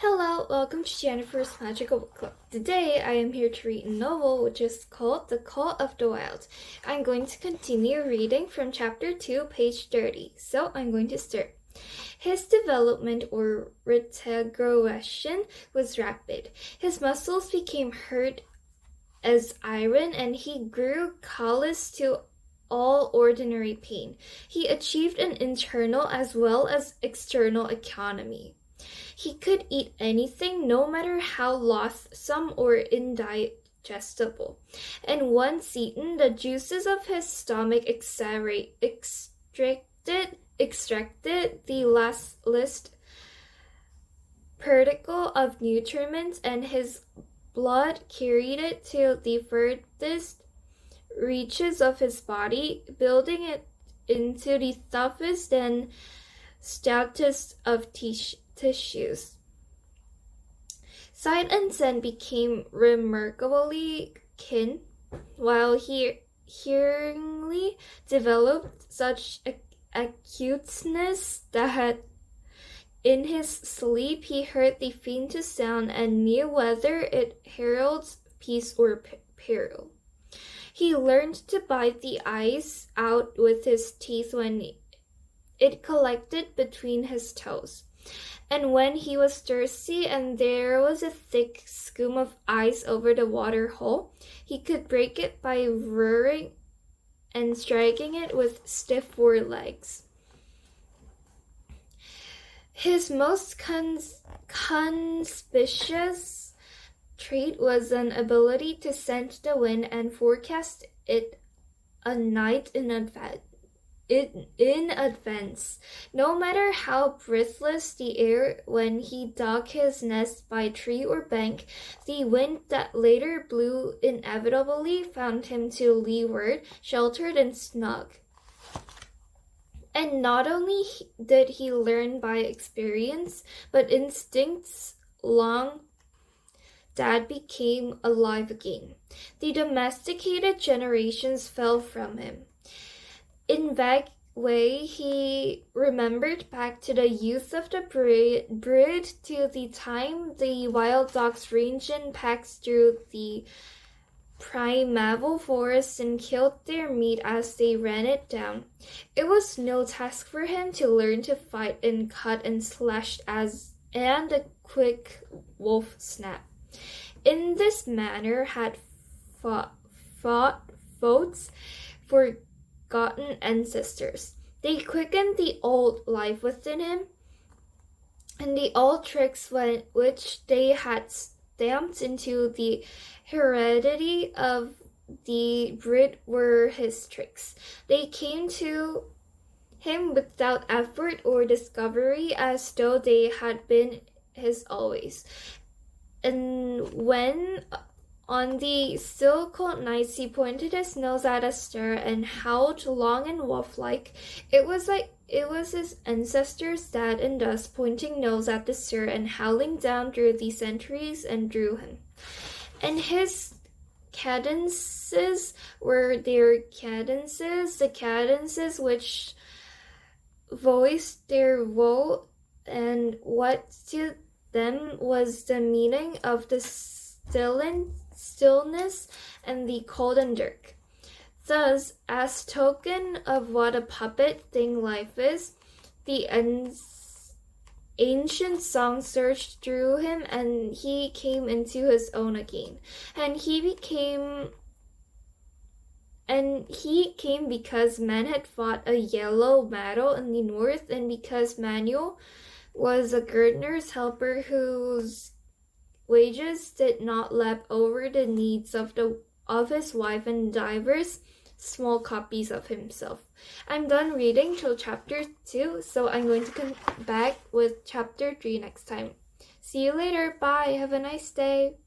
Hello, welcome to Jennifer's Magical Book Club. Today I am here to read a novel which is called The Call of the Wild. I'm going to continue reading from chapter 2, page 30. So I'm going to start. His development or retrogression was rapid. His muscles became hard as iron and he grew callous to all ordinary pain. He achieved an internal as well as external economy. He could eat anything, no matter how loathsome or indigestible. And once eaten, the juices of his stomach extracted the last particle of nutrients, and his blood carried it to the furthest reaches of his body, building it into the toughest and stoutest of tissues. Sight and scent became remarkably keen, while he hearingly developed such acuteness that in his sleep he heard the faintest sound and knew whether it heralds peace or peril. He learned to bite the ice out with his teeth when it collected between his toes. And when he was thirsty and there was a thick scoop of ice over the water hole, he could break it by roaring and striking it with stiff forelegs. His most conspicuous trait was an ability to scent the wind and forecast it a night in advance. No matter how breathless the air when he dug his nest by tree or bank, the wind that later blew inevitably found him to leeward, sheltered and snug. And not only did he learn by experience, but instincts long that became alive again. The domesticated generations fell from him. In vague way, he remembered back to the youth of the brood, to the time the wild dogs ranged in packs through the primeval forest and killed their meat as they ran it down. It was no task for him to learn to fight and cut and slash and the quick wolf snap. In this manner had foes forgotten ancestors. They quickened the old life within him, and the old tricks which they had stamped into the heredity of the brood were his tricks. They came to him without effort or discovery, as though they had been his always. And when on the still cold nights he pointed his nose at a star and howled long and wolf-like, it was his ancestors that and thus pointing nose at the star and howling down through the centuries and drew him. And his cadences were their cadences, the cadences which voiced their woe, and what to them was the meaning of the stillness and the cold and dark. Thus, as token of what a puppet thing life is, the ancient song surged through him, and he came into his own again. And he came because men had fought a yellow battle in the north, and because Manuel was a gardener's helper whose wages did not lap over the needs of his wife and divers small copies of himself. I'm done reading till chapter 2, so I'm going to come back with chapter 3 next time. See you later. Bye. Have a nice day.